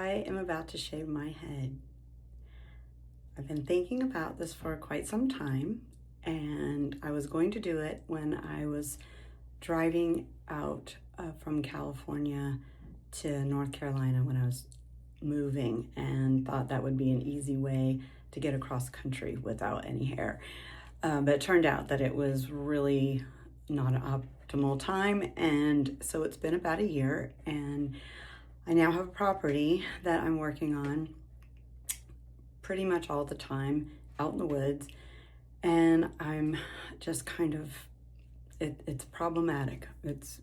I am about to shave my head. I've been thinking about this for quite some time, and I was going to do it when I was driving out from California to North Carolina when I was moving, and thought that would be an easy way to get across country without any hair. But it turned out that it was really not an optimal time, and so it's been about a year, and I now have a property that I'm working on pretty much all the time out in the woods, and I'm just kind of, it's problematic. It's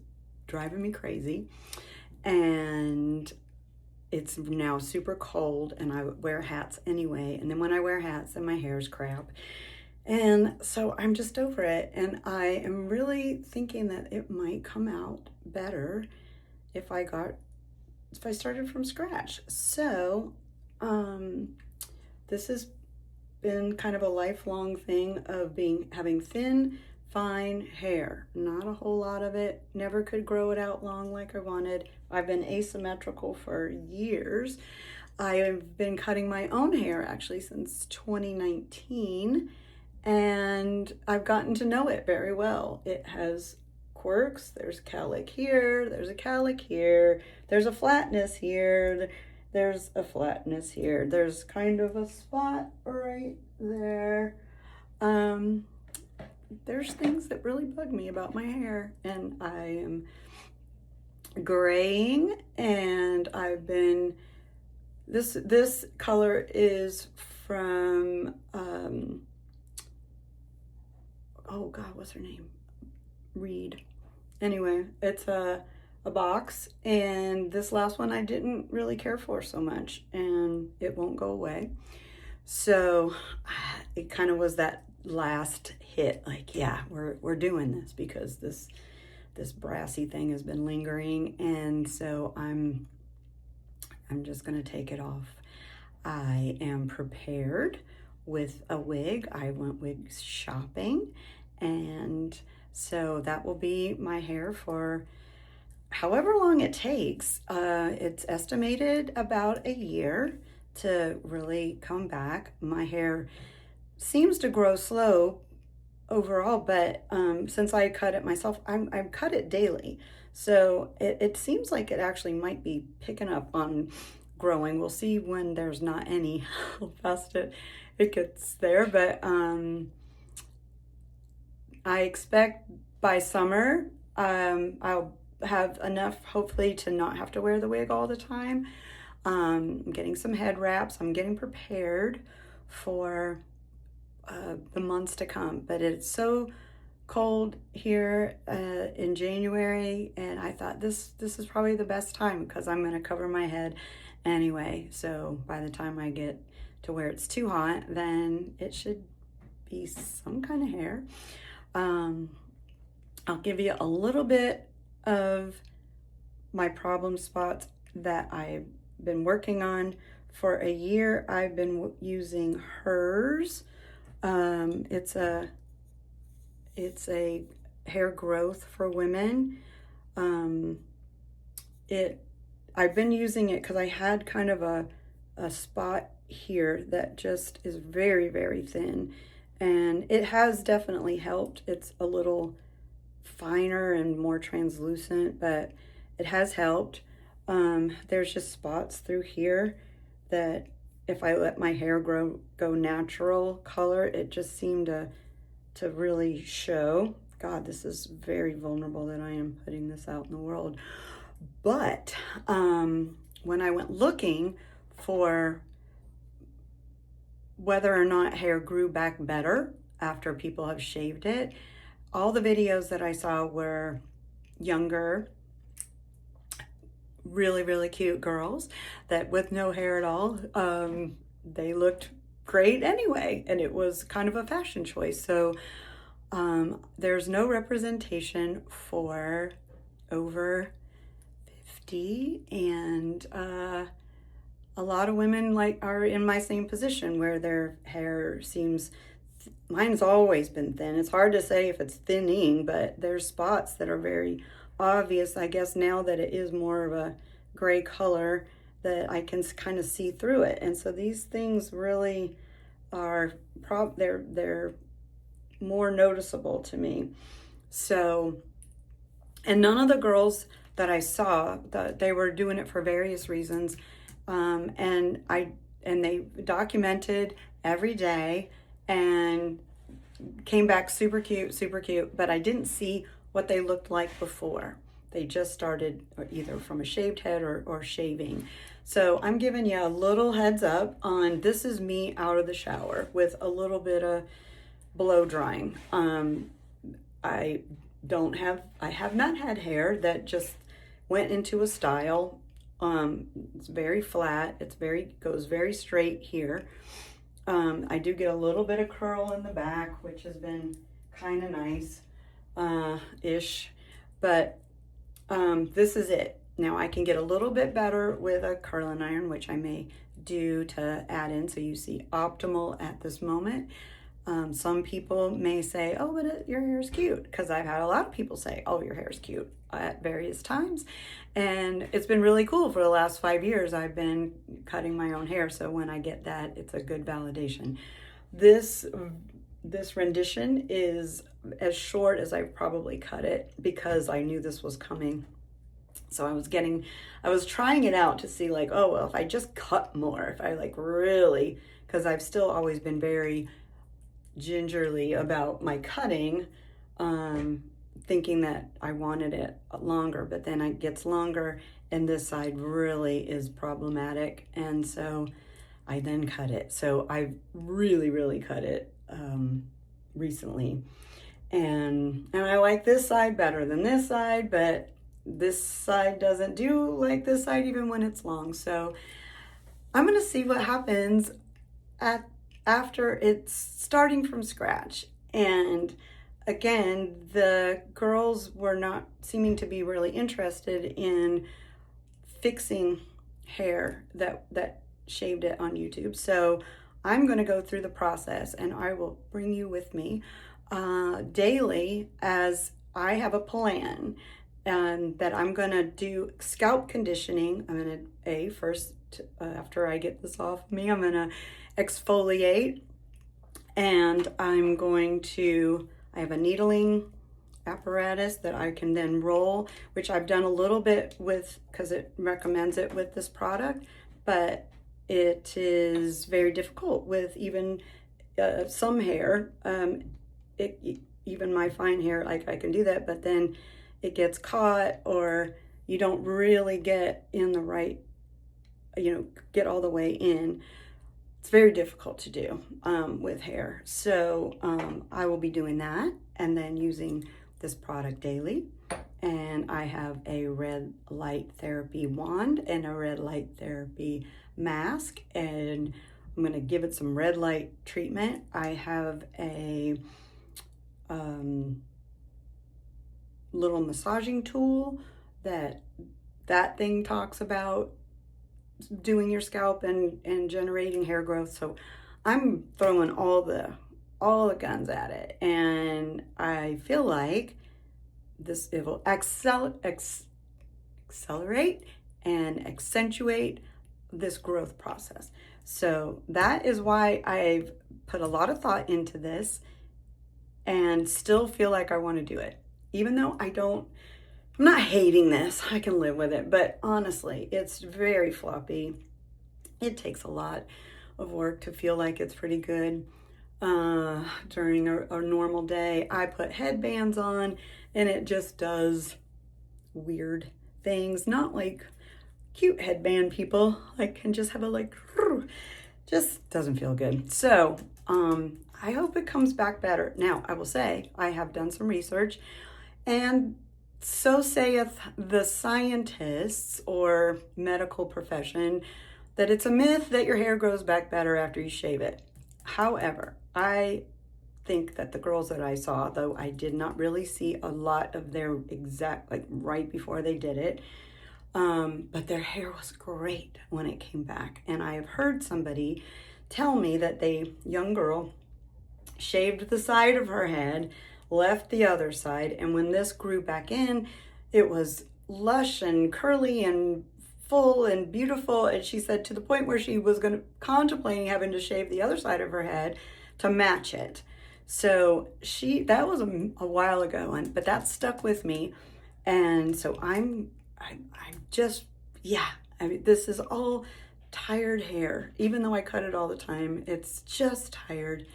driving me crazy, and it's now super cold, and I wear hats anyway, and then when I wear hats, then my hair's crap. And so I'm just over it, and I am really thinking that it might come out better if I started from scratch. So this has been kind of a lifelong thing of having thin, fine hair. Not a whole lot of it. Never could grow it out long like I wanted. I've been asymmetrical for years. I have been cutting my own hair actually since 2019. And I've gotten to know it very well. It has quirks. There's cowlick here, there's a cowlick here, there's a flatness here, there's a flatness here, there's kind of a spot right there. There's things that really bug me about my hair, and I am graying, and I've been, this color is from, oh God, what's her name? Reed. Anyway, it's a box, and this last one I didn't really care for so much, and it won't go away. So it kind of was that last hit, like, yeah, we're doing this because this brassy thing has been lingering, and so I'm just gonna take it off. I am prepared with a wig. I went wig shopping, and so that will be my hair for however long it takes. It's estimated about a year to really come back. My hair seems to grow slow overall, but since I cut it myself, I cut it daily. So it seems like it actually might be picking up on growing. We'll see when there's not any how fast it gets there, but I expect by summer I'll have enough, hopefully, to not have to wear the wig all the time. I'm getting some head wraps. I'm getting prepared for the months to come, but it's so cold here in January, and I thought this is probably the best time because I'm going to cover my head anyway. So by the time I get to where it's too hot, then it should be some kind of hair. I'll give you a little bit of my problem spots that I've been working on for a year. I've been using hers. It's a hair growth for women. I've been using it because I had kind of a spot here that just is very, very thin, and it has definitely helped. It's a little finer and more translucent, but it has helped. There's just spots through here that if I let my hair go natural color, it just seemed to really show. God, this is very vulnerable that I am putting this out in the world. But when I went looking for whether or not hair grew back better after people have shaved it, all the videos that I saw were younger, really, really cute girls that with no hair at all, they looked great anyway, and it was kind of a fashion choice. So there's no representation for over 50, and a lot of women are in my same position where their hair seems, mine's always been thin. It's hard to say if it's thinning, but there's spots that are very obvious, I guess, now that it is more of a gray color. that I can kind of see through it. And so these things really are they're more noticeable to me. So, and none of the girls that I saw, that they were doing it for various reasons, and they documented every day and came back super cute, but I didn't see what they looked like before. They just started either from a shaved head or shaving. So I'm giving you a little heads up on, this is me out of the shower with a little bit of blow drying. I have not had hair that just went into a style. It's very flat. Goes very straight here. I do get a little bit of curl in the back, which has been kind of nice, ish. But this is it. Now I can get a little bit better with a curling iron, which I may do to add in so you see optimal at this moment. Some people may say, oh, but your hair is cute, because I've had a lot of people say, oh, your hair is cute at various times. And it's been really cool. For the last 5 years, I've been cutting my own hair. So when I get that, it's a good validation. This rendition is as short as I probably cut it, because I knew this was coming. So I was trying it out to see, like, oh, well, if I just cut more, if I really, because I've still always been very gingerly about my cutting, thinking that I wanted it longer, but then it gets longer and this side really is problematic. And so I then cut it. So I've really cut it recently. And I like this side better than this side, but this side doesn't do like this side even when it's long. So I'm going to see what happens after it's starting from scratch. And again, the girls were not seeming to be really interested in fixing hair that shaved it on YouTube. So I'm going to go through the process, and I will bring you with me daily, as I have a plan, and that I'm going to do scalp conditioning. I'm going to, first, after I get this off me, I'm going to exfoliate, and I have a needling apparatus that I can then roll, which I've done a little bit with, because it recommends it with this product, but it is very difficult with even some hair. Even my fine hair, like, I can do that, but then it gets caught, or you don't really get in the right, get all the way in. It's very difficult to do with hair. So I will be doing that, and then using this product daily. And I have a red light therapy wand and a red light therapy mask, and I'm going to give it some red light treatment. I have a little massaging tool that thing talks about doing your scalp and generating hair growth. So I'm throwing all the guns at it, and I feel like it will accelerate and accentuate this growth process. So that is why I've put a lot of thought into this, and still feel like I want to do it, even though I'm not hating this. I can live with it, but honestly, it's very floppy. It takes a lot of work to feel like it's pretty good. During a normal day, I put headbands on, and it just does weird things. Not like cute headband people, like, can just have just doesn't feel good. So I hope it comes back better. Now, I will say, I have done some research, and so saith the scientists or medical profession, that it's a myth that your hair grows back better after you shave it. However, I think that the girls that I saw, though I did not really see a lot of their exact, right before they did it, but their hair was great when it came back. And I have heard somebody tell me that young girl shaved the side of her head, left the other side, and when this grew back in, it was lush and curly and full and beautiful. And she said to the point where she was contemplating having to shave the other side of her head to match it. So that was a while ago, but that stuck with me. And so I'm just, yeah, I mean, this is all tired hair. Even though I cut it all the time, it's just tired.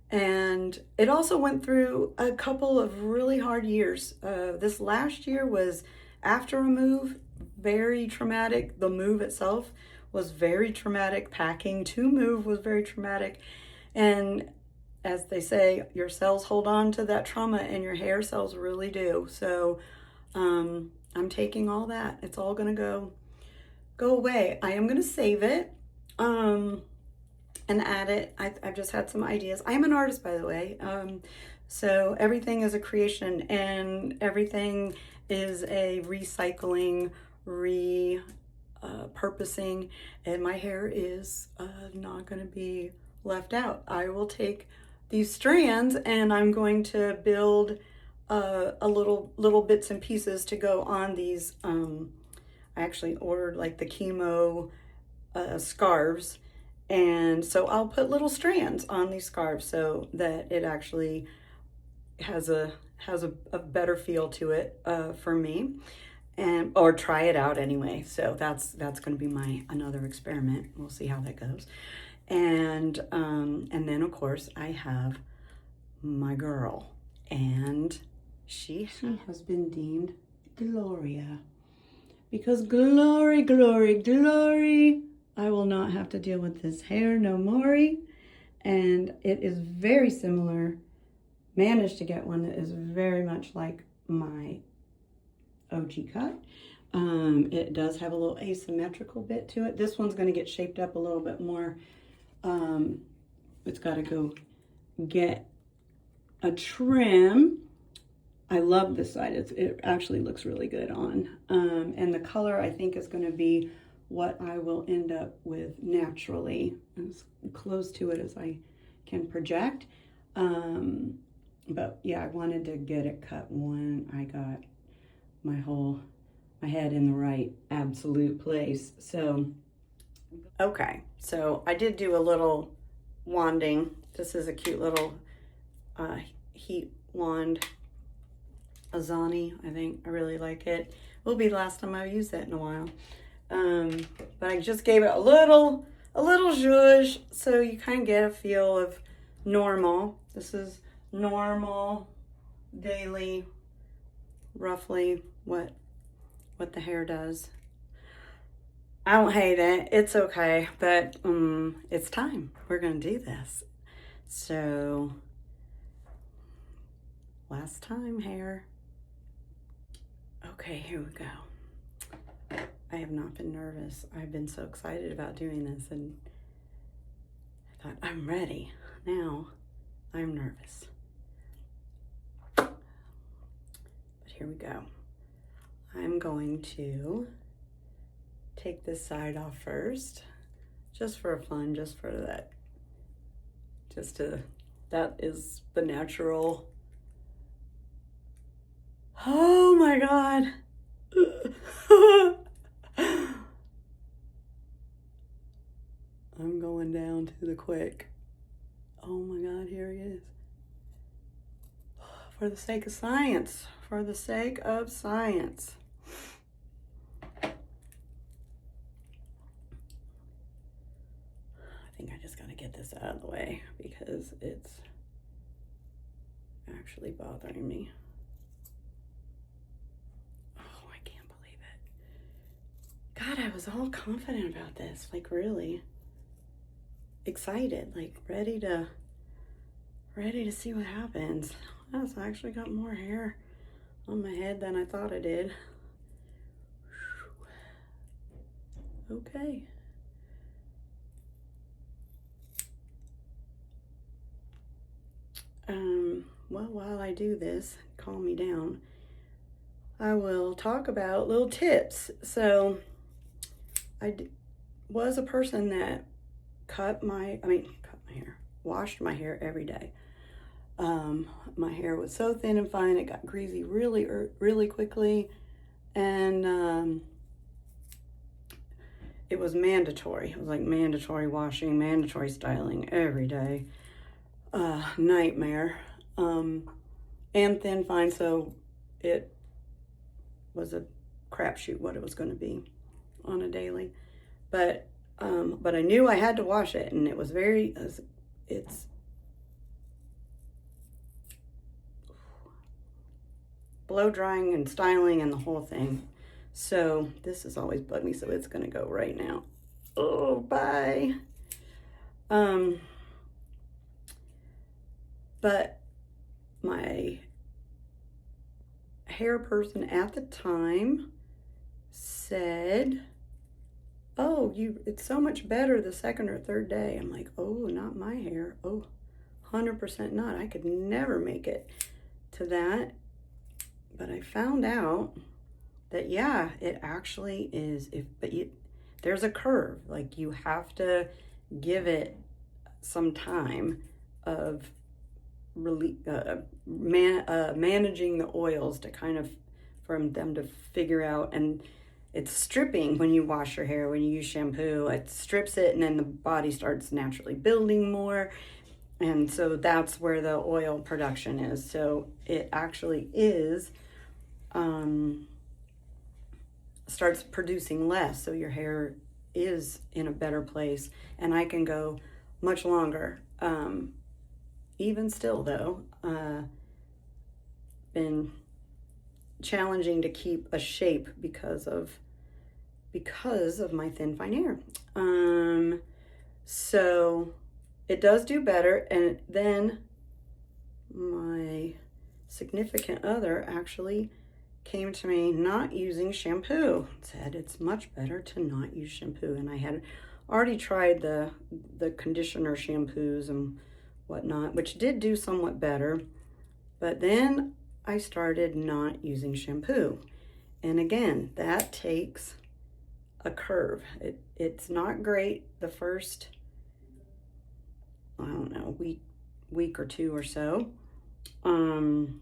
And it also went through a couple of really hard years. This last year was after a move, very traumatic. The move itself was very traumatic. Packing to move was very traumatic. And as they say, your cells hold on to that trauma, and your hair cells really do. So I'm taking all that. It's all going to go away. I am going to save it and add it. I've just had some ideas. I am an artist, by the way. So everything is a creation, and everything is a recycling, repurposing, and my hair is not going to be left out. I will take these strands and I'm going to build a little bits and pieces to go on these. I actually ordered like the chemo scarves, and so I'll put little strands on these scarves so that it actually has a better feel to it for me, or try it out anyway. So that's going to be another experiment. We'll see how that goes. And then of course I have my girl, and she has been deemed Gloria, because glory, glory, glory, I will not have to deal with this hair no more. And it is very similar. Managed to get one that is very much like my OG cut. It does have a little asymmetrical bit to it. This one's going to get shaped up a little bit more. It's got to go get a trim. I love this side. It actually looks really good on. And the color I think is going to be what I will end up with naturally, as close to it as I can project. But yeah, I wanted to get it cut when I got my head in the right absolute place. So, okay, so I did do a little wanding. This is a cute little heat wand, Azani. I think I really like it. Will be the last time I've used it in a while. But I just gave it a little zhuzh, so you kind of get a feel of normal. This is normal, daily, roughly what the hair does. I don't hate it. It's okay, but it's time. We're gonna do this. So, last time hair. Okay, here we go. I have not been nervous. I've been so excited about doing this, and I thought, I'm ready. Now, I'm nervous. But here we go. I'm going to take this side off first, just for fun, just for that. That is the natural. Oh my God. I'm going down to the quick. Oh my God, here he is. For the sake of science. For the sake of science. I think I just gotta get this out of the way because it's actually bothering me. Oh, I can't believe it. God, I was all confident about this, like really excited, like ready to see what happens. That's actually got more hair on my head than I thought I did. Okay. Well, while I do this, calm me down, I will talk about little tips. So I was a person that cut my hair, washed my hair every day. My hair was so thin and fine, it got greasy really quickly. And it was mandatory. It was like mandatory washing, mandatory styling every day. Nightmare. And thin fine, so it was a crapshoot what it was going to be on a daily. But I knew I had to wash it, and it was it's blow drying and styling and the whole thing. So this has always bugged me, so it's gonna go right now. Oh, bye. But my hair person at the time said, oh, it's so much better the second or third day. I'm like, oh, not my hair. Oh, 100% not. I could never make it to that. But I found out that, yeah, it actually is. There's a curve. Like, you have to give it some time of managing the oils to kind of, for them to figure out. And it's stripping when you wash your hair, when you use shampoo. It strips it, and then the body starts naturally building more. And so that's where the oil production is. So it actually is, starts producing less. So your hair is in a better place. And I can go much longer. Even still, though, been challenging to keep a shape because of my thin fine hair. So it does do better. And then my significant other actually came to me not using shampoo, said it's much better to not use shampoo. And I had already tried the conditioner shampoos and whatnot, which did do somewhat better. But then I started not using shampoo. And again, that takes a curve. It's not great the first, I don't know, week or two or so. And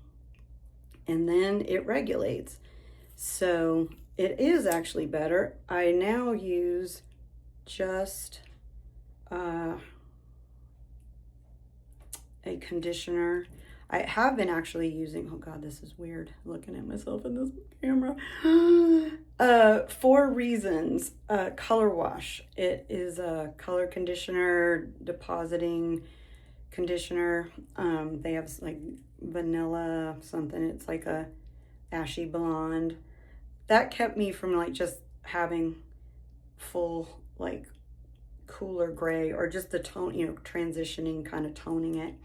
then it regulates. So it is actually better. I now use just a conditioner. I have been actually using, oh God, this is weird looking at myself in this camera. 4 Reasons color wash. It is a color conditioner, depositing conditioner. They have like vanilla something. It's like a ashy blonde. That kept me from like just having full like cooler gray, or just the tone, transitioning, kind of toning it.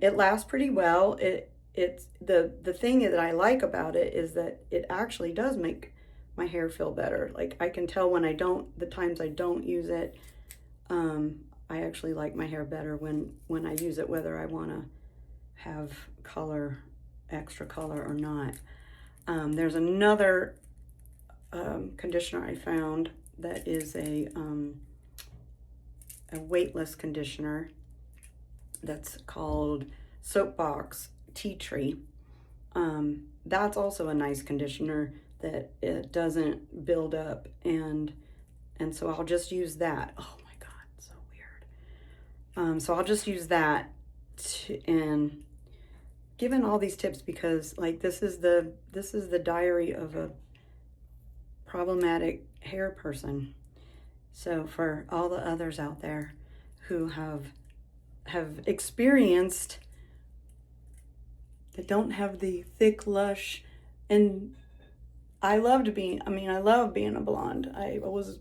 It lasts pretty well. It's the thing that I like about it is that it actually does make my hair feel better. Like, I can tell when the times I don't use it, I actually like my hair better when I use it, whether I want to have extra color or not. There's another conditioner I found that is a weightless conditioner that's called Soapbox Tea Tree. That's also a nice conditioner that it doesn't build up, and so I'll just use that. Oh my God, so weird. So I'll just use that and given all these tips because like this is the diary of a problematic hair person. So for all the others out there who have experienced, that don't have the thick, lush, and I love being a blonde. It was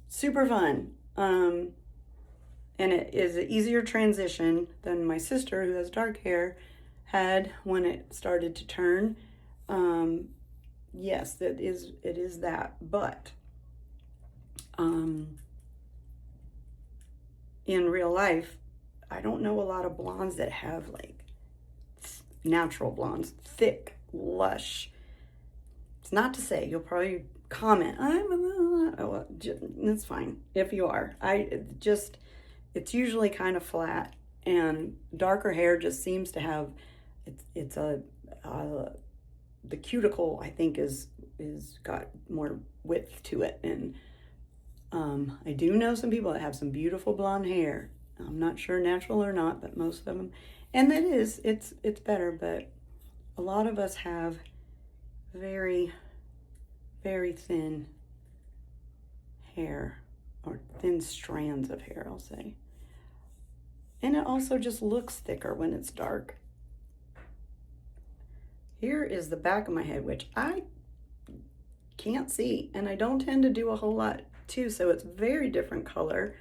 super fun. And it is an easier transition than my sister, who has dark hair, had when it started to turn. Yes, it is that. But in real life, I don't know a lot of blondes that have like natural blondes, thick, lush. It's not to say, you'll probably comment, it's fine if you are. It's usually kind of flat, and darker hair just seems to have, the cuticle, I think, is got more width to it, and I do know some people that have some beautiful blonde hair. I'm not sure natural or not, but most of them, and it's better, but a lot of us have very, very thin hair, or thin strands of hair, I'll say. And it also just looks thicker when it's dark. Here is the back of my head, which I can't see, and I don't tend to do a whole lot too, so it's very different color.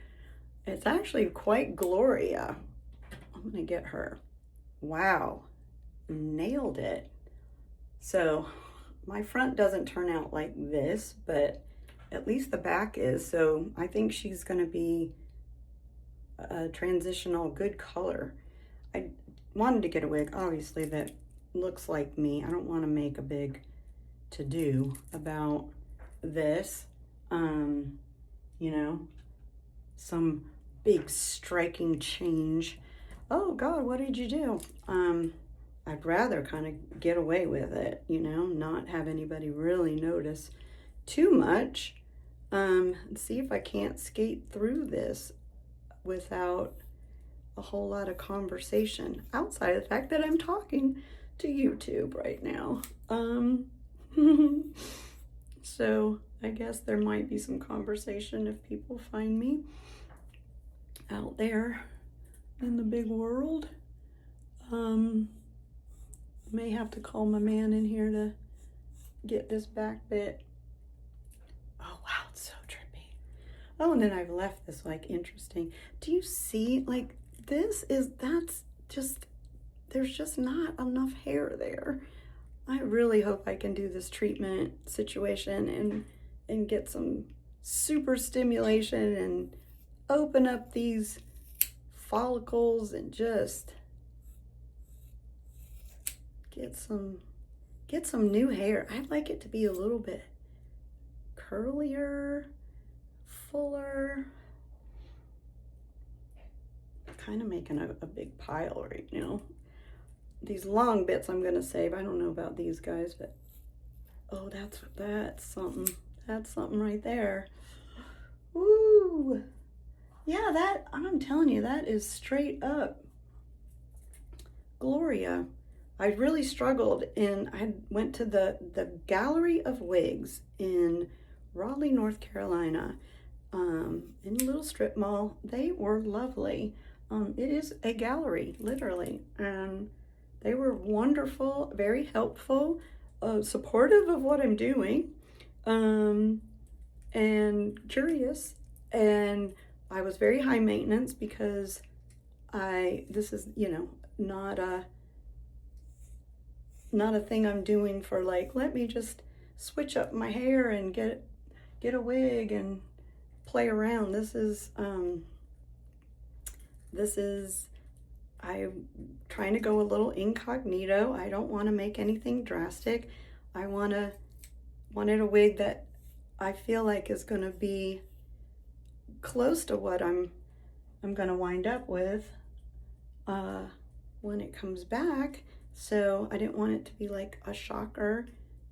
It's actually quite Gloria. I'm gonna get her. Wow, nailed it. So my front doesn't turn out like this, but at least the back is, so I think she's gonna be a transitional good color. I wanted to get a wig, obviously, that looks like me. I don't want to make a big to-do about this, you know, some big striking change. Oh God, what did you do? I'd rather kind of get away with it, you know, not have anybody really notice too much. See if I can't skate through this without a whole lot of conversation outside of the fact that I'm talking to YouTube right now. So I guess there might be some conversation if people find me out there in the big world. May have to call my man in here to get this back bit. Oh wow, it's so trippy. Oh, and then I've left this like interesting. Do you see, like, that's just, there's just not enough hair there. I really hope I can do this treatment situation and get some super stimulation and open up these follicles and just get some new hair. I'd like it to be a little bit curlier, fuller. Kind of making a big pile right now. These long bits I'm gonna save. I don't know about these guys, but oh, that's something. That's something right there. Ooh, yeah, that, I'm telling you, that is straight up Gloria. I really struggled, and I went to the Gallery of Wigs in Raleigh, North Carolina, in a little strip mall. They were lovely. It is a gallery, literally, and they were wonderful, very helpful, supportive of what I'm doing, and curious. And I was very high maintenance because this is, you know, not a thing I'm doing for like, let me just switch up my hair and get a wig and play around. This is I'm trying to go a little incognito. I don't want to make anything drastic. I wanted a wig that I feel like is going to be close to what I'm going to wind up with when it comes back. So I didn't want it to be like a shocker,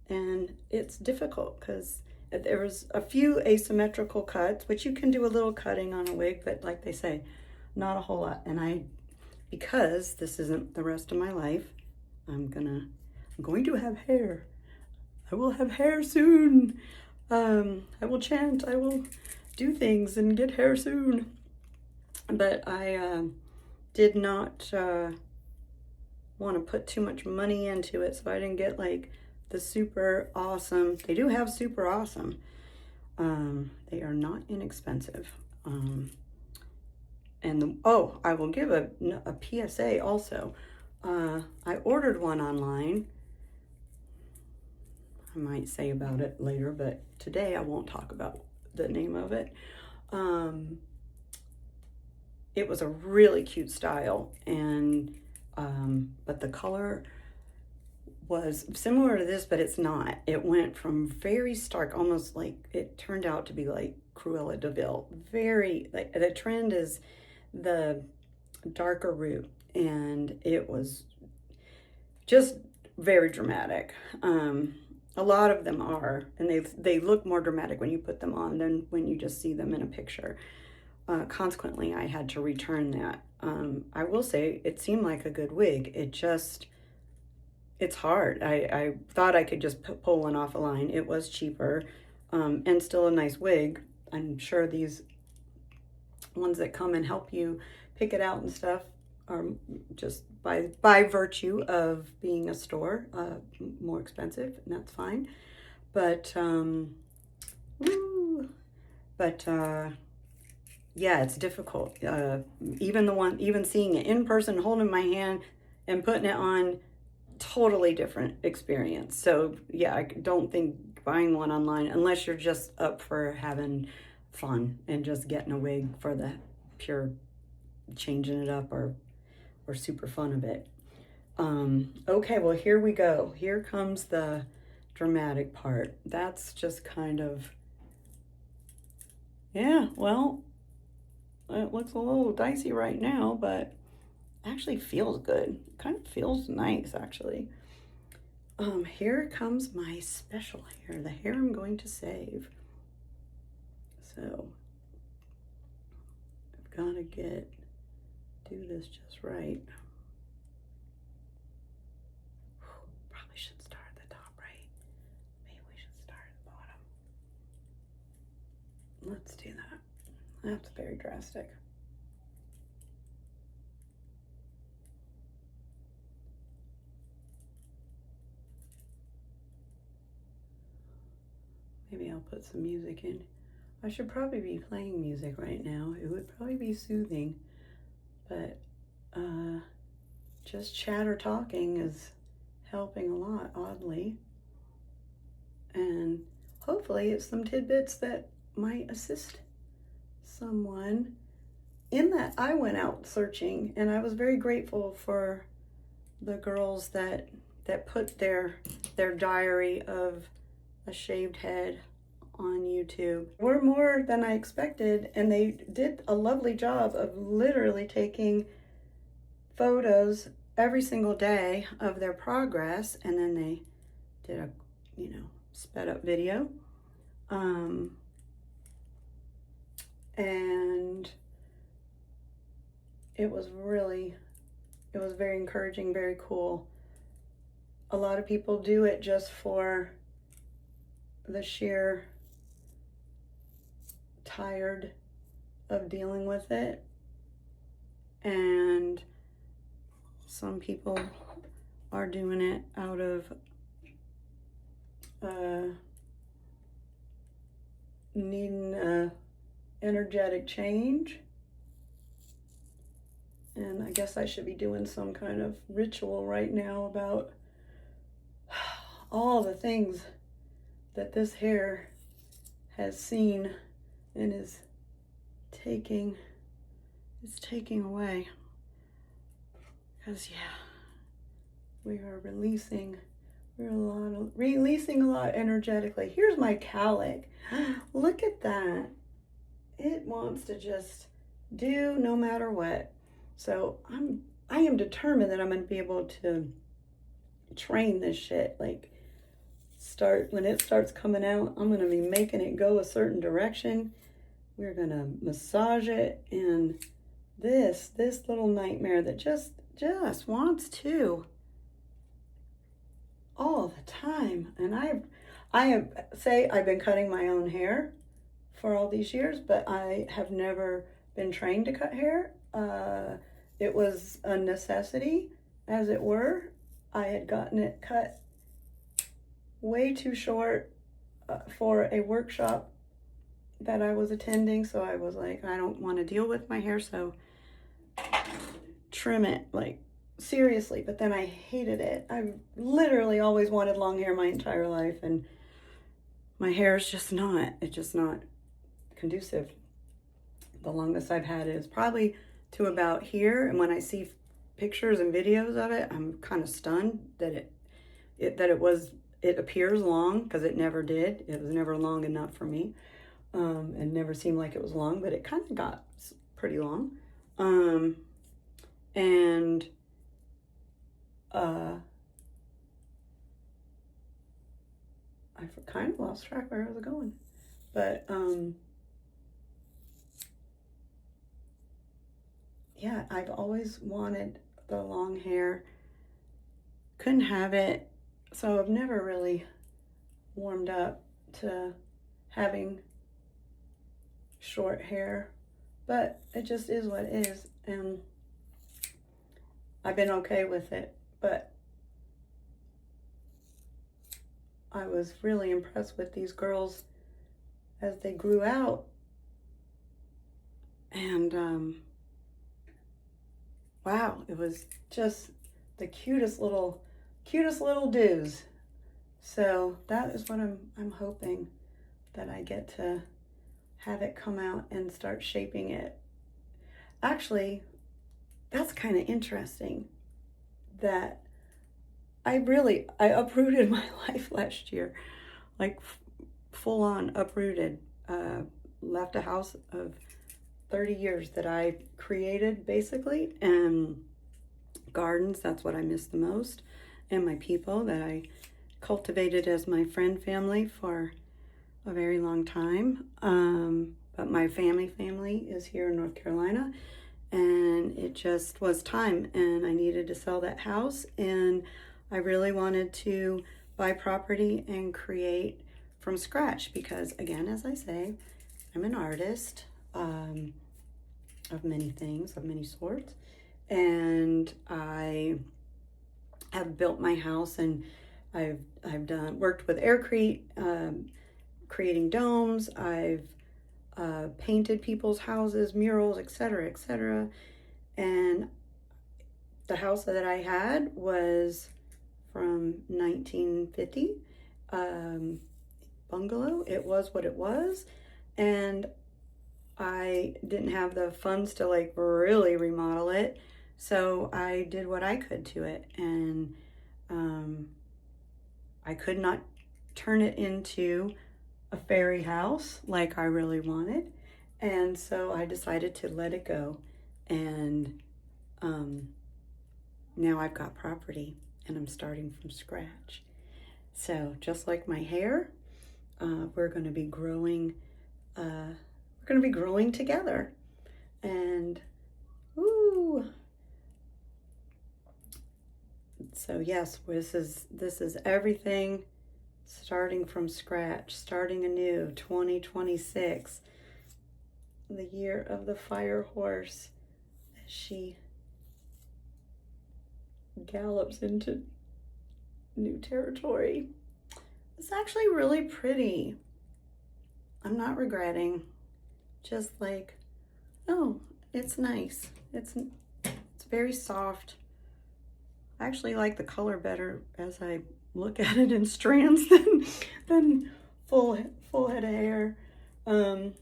and it's difficult because there was a few asymmetrical cuts, which you can do a little cutting on a wig, but like they say, not a whole lot. And because this isn't the rest of my life, I'm going to have hair. I will have hair soon. I will chant, I will do things and get hair soon. But I did not want to put too much money into it, so I didn't get like the super awesome. They do have super awesome. They are not inexpensive. I will give a PSA also. I ordered one online. I might say about it later, but today I won't talk about the name of it. It was a really cute style, and but the color was similar to this, but it's not. It went from very stark, almost like it turned out to be like Cruella de Vil. Very, like, the trend is the darker root, and it was just very dramatic. A lot of them are, and they look more dramatic when you put them on than when you just see them in a picture. Consequently, I had to return that. I will say it seemed like a good wig. It's hard. I thought I could just pull one off a line. It was cheaper, and still a nice wig. I'm sure these ones that come and help you pick it out and stuff are just by virtue of being a store more expensive, and that's fine. But but yeah, it's difficult. Even seeing it in person, holding my hand and putting it on, totally different experience. So yeah, I don't think buying one online, unless you're just up for having fun and just getting a wig for the pure changing it up or super fun of it. Okay, well, here we go. Here comes the dramatic part. That's just kind of, yeah, well, it looks a little dicey right now, but actually feels good. Kind of feels nice, actually. Here comes my special hair, the hair I'm going to save. So I've got to do this just right. Probably should start at the top, right? Maybe we should start at the bottom. Let's do that. That's very drastic. Maybe I'll put some music in. I should probably be playing music right now. It would probably be soothing, but just chatter talking is helping a lot, oddly. And hopefully it's some tidbits that might assist someone. In that, I went out searching, and I was very grateful for the girls that put their diary of a shaved head on YouTube. Were more than I expected, and they did a lovely job of literally taking photos every single day of their progress, and then they did a sped up video. And it was very encouraging, very cool. A lot of people do it just for the sheer tired of dealing with it, and some people are doing it out of needing a energetic change. And I guess I should be doing some kind of ritual right now about all the things that this hair has seen and is taking away. Because we are releasing a lot energetically. Here's my cowlick. Look at that. It wants to just do no matter what. So I am determined that I'm going to be able to train this shit. Like, when it starts coming out, I'm going to be making it go a certain direction. We're going to massage it, and this little nightmare that just wants to all the time. And I've been cutting my own hair for all these years, but I have never been trained to cut hair. It was a necessity, as it were. I had gotten it cut way too short for a workshop that I was attending, so I was like, I don't want to deal with my hair, so trim it, like, seriously. But then I hated it. I've literally always wanted long hair my entire life, and my hair is just not conducive. The longest I've had it is probably to about here, and when I see pictures and videos of it, I'm kind of stunned that it appears long, because it never did. It was never long enough for me, and never seemed like it was long, but it kind of got pretty long. And I kind of lost track where I was going. But, yeah, I've always wanted the long hair. Couldn't have it, so I've never really warmed up to having short hair. But it just is what it is, and I've been okay with it. But I was really impressed with these girls as they grew out. And wow, it was just the cutest little dudes. So that is what I'm hoping, that I get to have it come out and start shaping it. Actually, that's kind of interesting that I uprooted my life last year, like full on uprooted. Left a house of 30 years that I created, basically, and gardens, that's what I miss the most, and my people that I cultivated as my friend family for a very long time. But my family is here in North Carolina, and it just was time, and I needed to sell that house, and I really wanted to buy property and create from scratch because, again, as I say, I'm an artist of many things, of many sorts, and I have built my house, and I've worked with aircrete, creating domes. I've painted people's houses, murals, etc. And the house that I had was from 1950, bungalow. It was what it was, and I didn't have the funds to like really remodel it, so I did what I could to it, and I could not turn it into a fairy house like I really wanted, and so I decided to let it go, and now I've got property and I'm starting from scratch. So just like my hair, we're going to be growing together, and ooh. So yes, this is everything starting from scratch, starting anew. 2026, the year of the fire horse, as she gallops into new territory. It's actually really pretty. I'm not regretting. Just like, oh, it's nice. It's very soft. I actually like the color better as I look at it in strands than full head of hair. I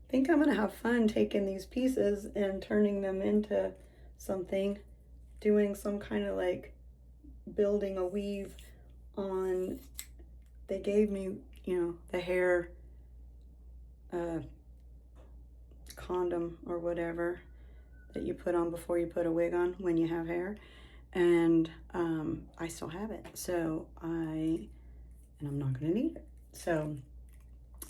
think I'm gonna have fun taking these pieces and turning them into something, doing some kind of like building a weave on. They gave me, the hair condom or whatever that you put on before you put a wig on when you have hair, and I still have it, so I'm not gonna need it, so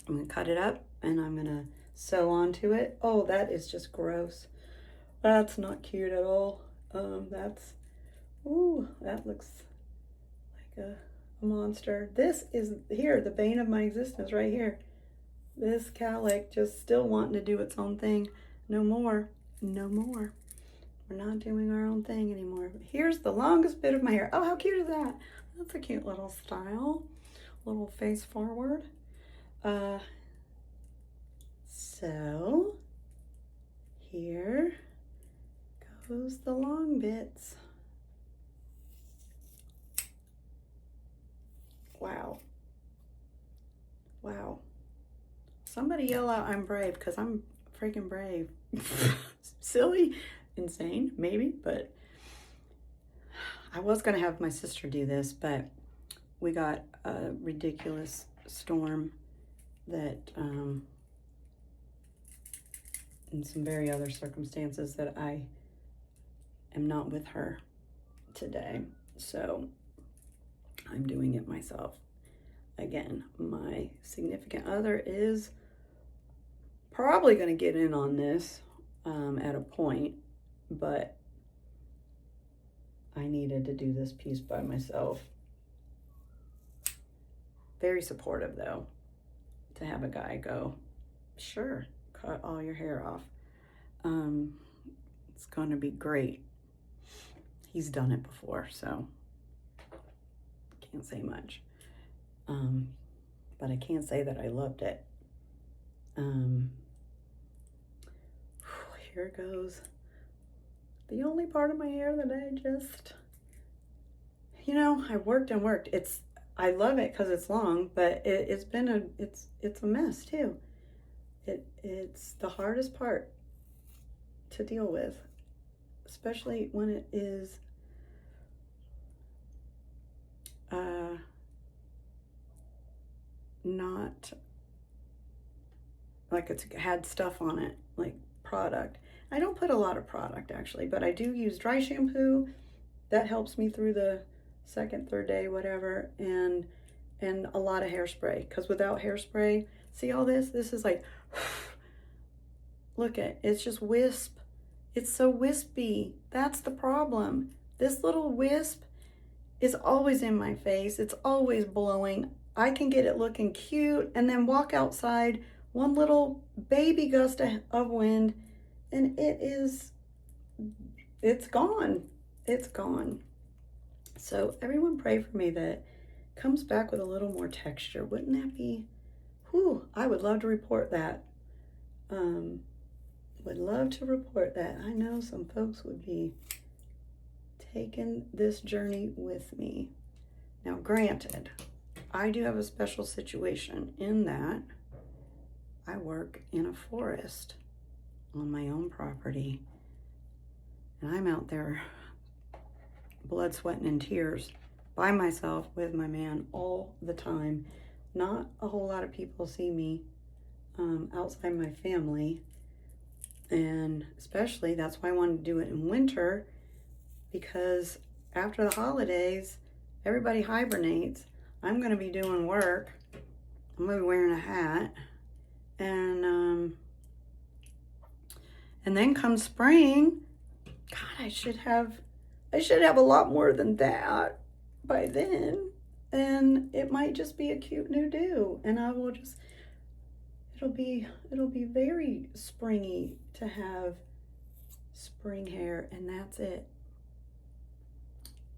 I'm gonna cut it up and I'm gonna sew onto it. Oh, that is just gross. That's not cute at all. That looks like a monster. This is here, the bane of my existence right here. This cowlick just still wanting to do its own thing. No more. We're not doing our own thing anymore. Here's the longest bit of my hair. Oh, how cute is that? That's a cute little style. Little face forward. So here goes the long bits. Wow. Somebody yell out, I'm brave, because I'm freaking brave. Silly, insane, maybe, but I was going to have my sister do this, but we got a ridiculous storm that, and some very other circumstances that I am not with her today. So I'm doing it myself. again, my significant other is probably going to get in on this at a point, but I needed to do this piece by myself. Very supportive, though, to have a guy go, sure, cut all your hair off. It's going to be great. He's done it before, so can't say much. But I can't say that I loved it. Here goes the only part of my hair that I just, I worked and worked. I love it because it's long, but it's a mess too. It's the hardest part to deal with, especially when it is not like it's had stuff on it, like product. I don't put a lot of product actually, but I do use dry shampoo. That helps me through the second, third day, whatever, and a lot of hairspray, because without hairspray, see all this? This is like, look at, it's just wisp. It's so wispy. That's the problem. This little wisp is always in my face. It's always blowing. I can get it looking cute and then walk outside, one little baby gust of wind, and it's gone. It's gone. So everyone pray for me that it comes back with a little more texture. Wouldn't that be, I would love to report that. Would love to report that. I know some folks would be taking this journey with me. Now, granted, I do have a special situation in that I work in a forest on my own property, and I'm out there blood, sweating, and tears by myself with my man all the time. Not a whole lot of people see me outside my family, and especially that's why I wanted to do it in winter, because after the holidays everybody hibernates. I'm going to be doing work. I'm going to be wearing a hat, and then come spring, God, I should have a lot more than that by then, and it might just be a cute new do, and I will just, it'll be very springy to have spring hair, and that's it.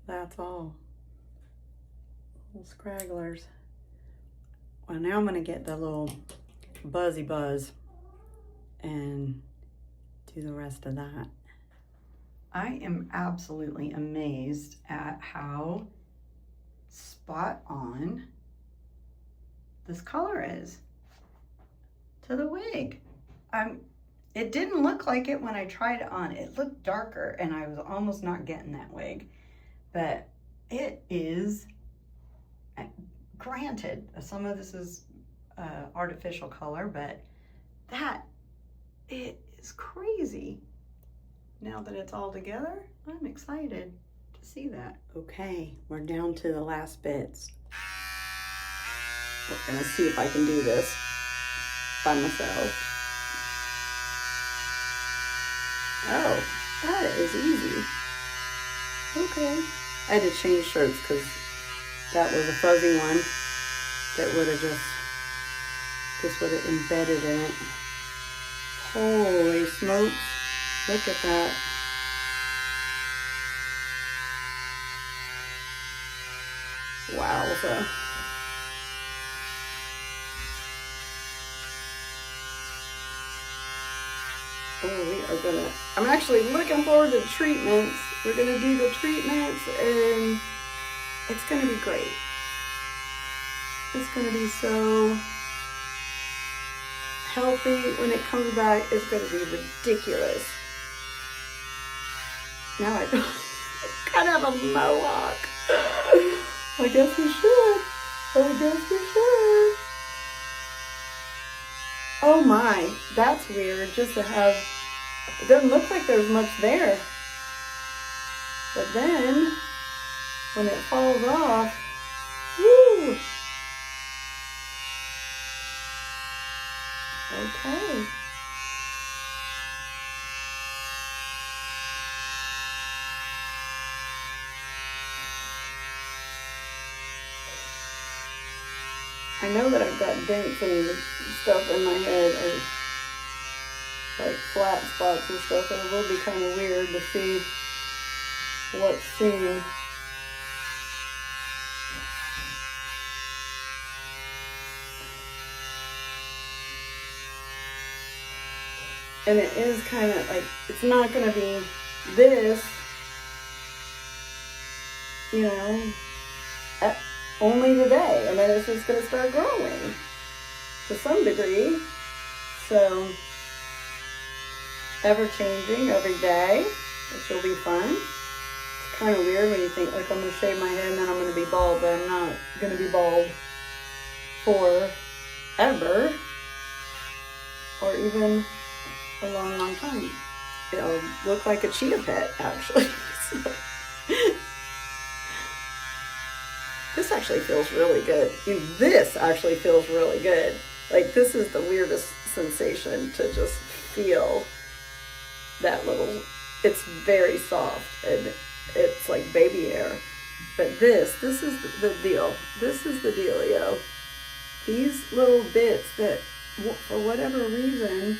That's all. Little scragglers. Well, now I'm going to get the little buzzy buzz and do the rest of that. I am absolutely amazed at how spot on this color is to the wig. It didn't look like it when I tried it on. It looked darker and I was almost not getting that wig, but it is, granted, some of this is artificial color, but it is crazy. Now that it's all together, I'm excited to see that. Okay, we're down to the last bits. We're gonna see if I can do this by myself. Oh, that is easy. Okay. I had to change shirts because that was a fuzzy one that would have this would have embedded in it. Holy smokes. Look at that. Wowza. Oh, I'm actually looking forward to the treatments. We're gonna do the treatments and it's gonna be great. It's gonna be so healthy. When it comes back, it's gonna be ridiculous. Now I kind of have a mohawk. I guess we should. Oh my, that's weird just to have, it doesn't look like there's much there. But then, when it falls off, woo, Okay. I know that I've got dents and stuff in my head, or like flat spots and stuff, and it will be kind of weird to see what's seen. And it is kind of like, it's not going to be this, you know, only today. And then it's just going to start growing to some degree. So, ever changing every day, which will be fun. It's kind of weird when you think, like, I'm going to shave my head and then I'm going to be bald, but I'm not going to be bald forever, or even a long, long time. It'll look like a cheetah pet, actually. So, this actually feels really good. This actually feels really good. Like, this is the weirdest sensation, to just feel that little, it's very soft and it's like baby hair. But this is the deal. This is the dealio. These little bits that, for whatever reason,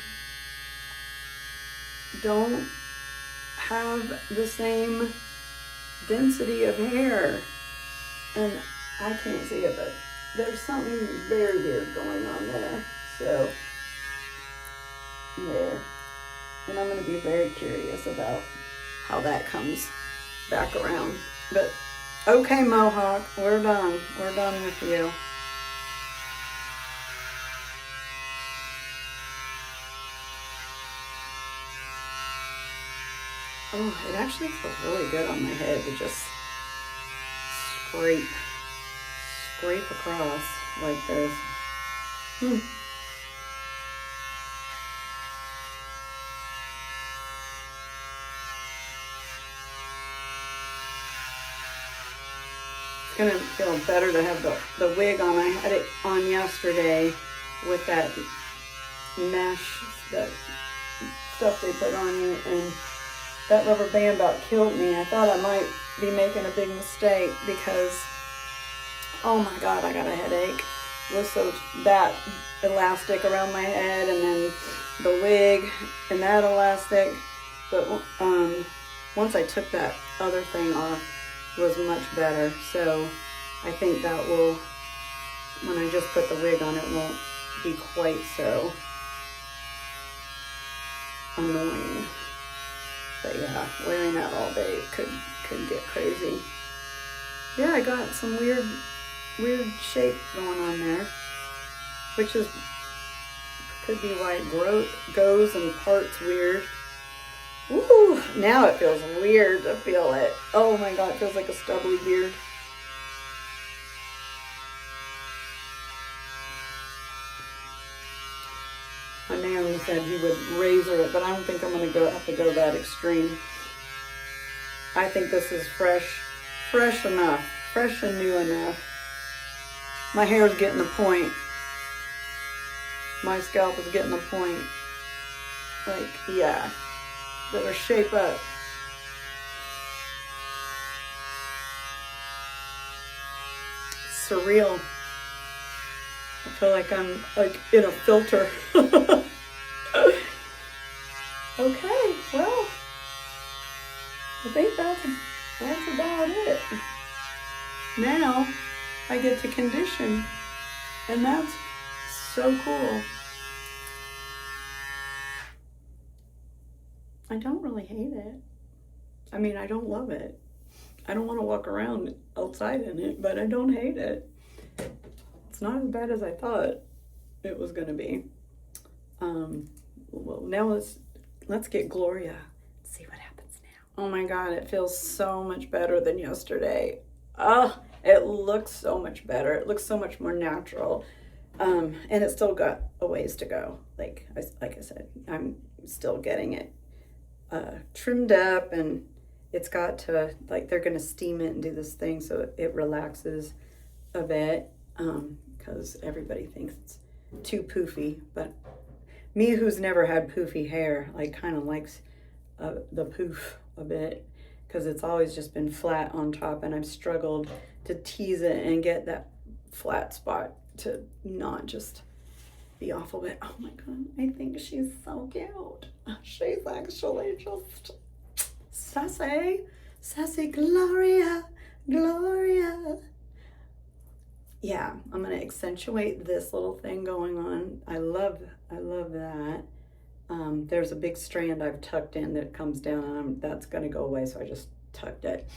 don't have the same density of hair. And I can't see it, but there's something very weird going on there. So, there. And I'm going to be very curious about how that comes back around. But, okay, Mohawk, we're done. We're done with you. Oh, it actually feels really good on my head to just scrape across like this. It's gonna feel better to have the wig on. I had it on yesterday with that mesh, that stuff they put on you, and that rubber band about killed me. I thought I might be making a big mistake because, oh my God, I got a headache. It was so, that elastic around my head, and then the wig and that elastic. But once I took that other thing off, it was much better. So I think that will, when I just put the wig on, it won't be quite so annoying. But yeah, wearing that all day could get crazy. Yeah, I got some weird shape going on there, which is, could be why it goes and parts weird. Ooh, now it feels weird to feel it. Oh my God, it feels like a stubbly beard. My man said he would razor it, but I don't think I'm going to have to go that extreme. I think this is fresh enough, fresh and new enough. My hair is getting the point. My scalp is getting the point. Like, yeah, better shape up. It's surreal. I feel like I'm like in a filter. Okay, well, I think that's about it. Now I get to condition, and that's so cool. I don't really hate it. I mean, I don't love it. I don't want to walk around outside in it, but I don't hate it. It's not as bad as I thought it was going to be. Well, now let's get Gloria. See what happens now. Oh my God, it feels so much better than yesterday. Oh, it looks so much better. It looks so much more natural. And it's still got a ways to go. Like I said, I'm still getting it trimmed up, and it's got to, like, they're going to steam it and do this thing so it relaxes a bit, because everybody thinks it's too poofy, but Me, who's never had poofy hair, like kind of likes the poof a bit, because it's always just been flat on top, and I've struggled to tease it and get that flat spot to not just be awful. But oh my god, I think she's so cute. She's actually just sassy Gloria. Yeah, I'm gonna accentuate this little thing going on. I love that. There's a big strand I've tucked in that comes down, and that's gonna go away, so I just tucked it.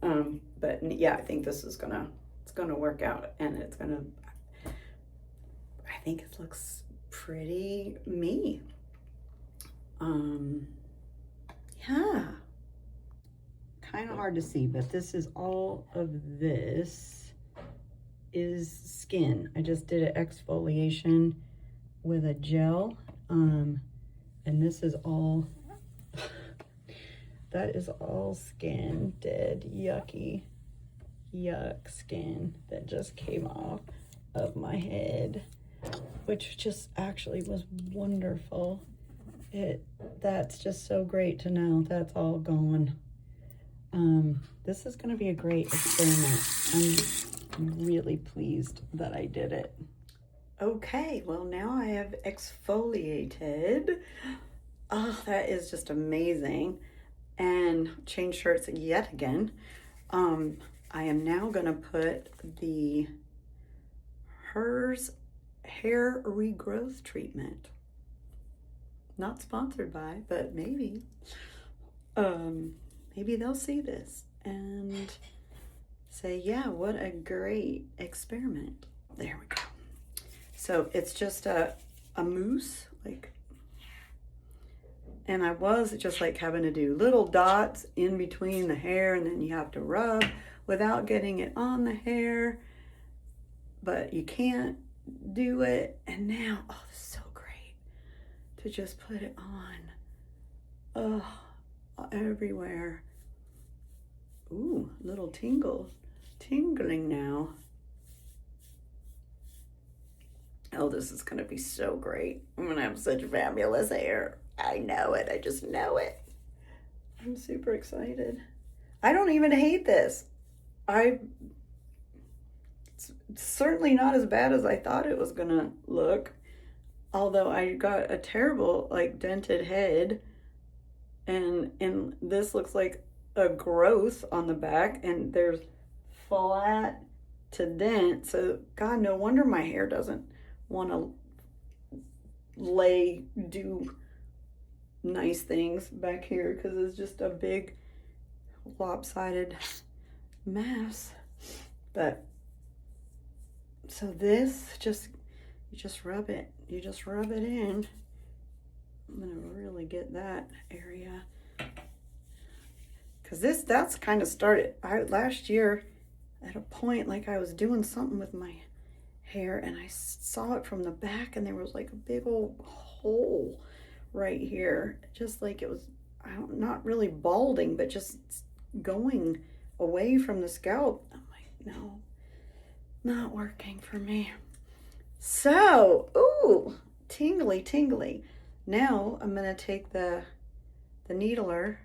But yeah, I think this is it's gonna work out, and I think it looks pretty me. Yeah. Kind of hard to see, but this is all of this is skin. I just did an exfoliation with a gel, and this is all, that is all skin, dead, yucky, yuck skin that just came off of my head, which just actually was wonderful. That's just so great to know that's all gone. This is going to be a great experiment. I'm really pleased that I did it. Okay, well now I have exfoliated. Oh, that is just amazing. And changed shirts yet again. I am now going to put the Hers hair regrowth treatment. Not sponsored by, but maybe. Maybe they'll see this and say, yeah, what a great experiment. There we go. So it's just a mousse, like, and I was just like having to do little dots in between the hair, and then you have to rub without getting it on the hair, but you can't do it. And now, oh, this is so great to just put it on. Oh, everywhere. Ooh, little tingling now. Oh, this is gonna be so great. I'm gonna have such fabulous hair. I know it, I just know it. I'm super excited. I don't even hate this. It's certainly not as bad as I thought it was gonna look. Although I got a terrible, like, dented head. And this looks like a growth on the back, and there's flat to dent. So God, no wonder my hair doesn't want to do nice things back here, because it's just a big lopsided mess. But so this you just rub it in. I'm gonna really get that area, because that's kind of started last year at a point, like I was doing something with my hair and I saw it from the back, and there was like a big old hole right here, just like it was, not really balding, but just going away from the scalp. I'm like, no, not working for me. So, ooh, tingly. Now I'm gonna take the needler,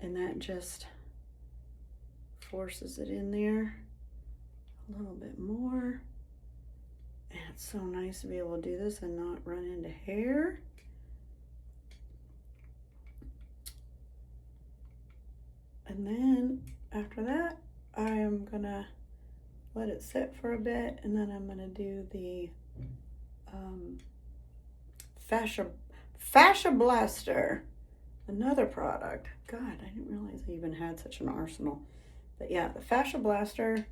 and that just forces it in there a little bit more. And it's so nice to be able to do this and not run into hair. And then after that, I am gonna let it sit for a bit, and then I'm gonna do the Fascia Blaster, another product. God, I didn't realize I even had such an arsenal. But yeah, the Fascia Blaster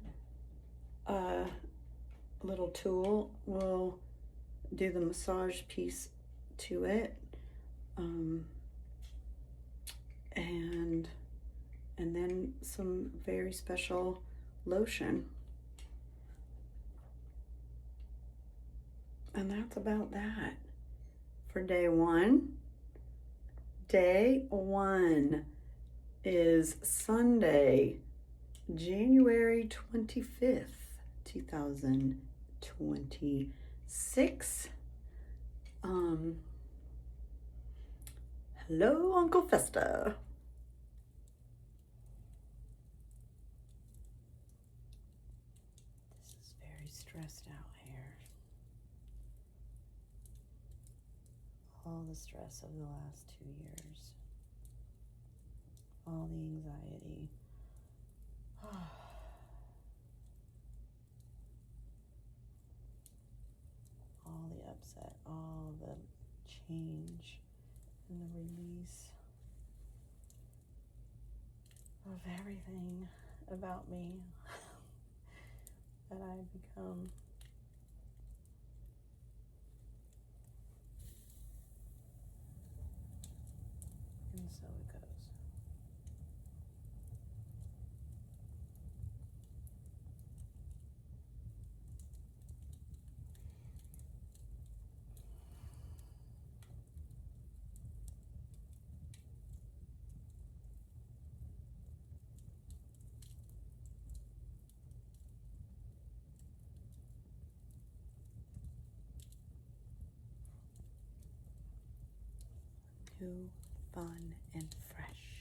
little tool will do the massage piece to it, and then some very special lotion. And that's about that for day one. Day one is Sunday, January 25th, 2026. Hello, Uncle Festa. This is very stressed out hair. All the stress of the last 2 years. All the anxiety. All the upset, all the change and the release of everything about me that I've become. And so it goes. New, fun, and fresh.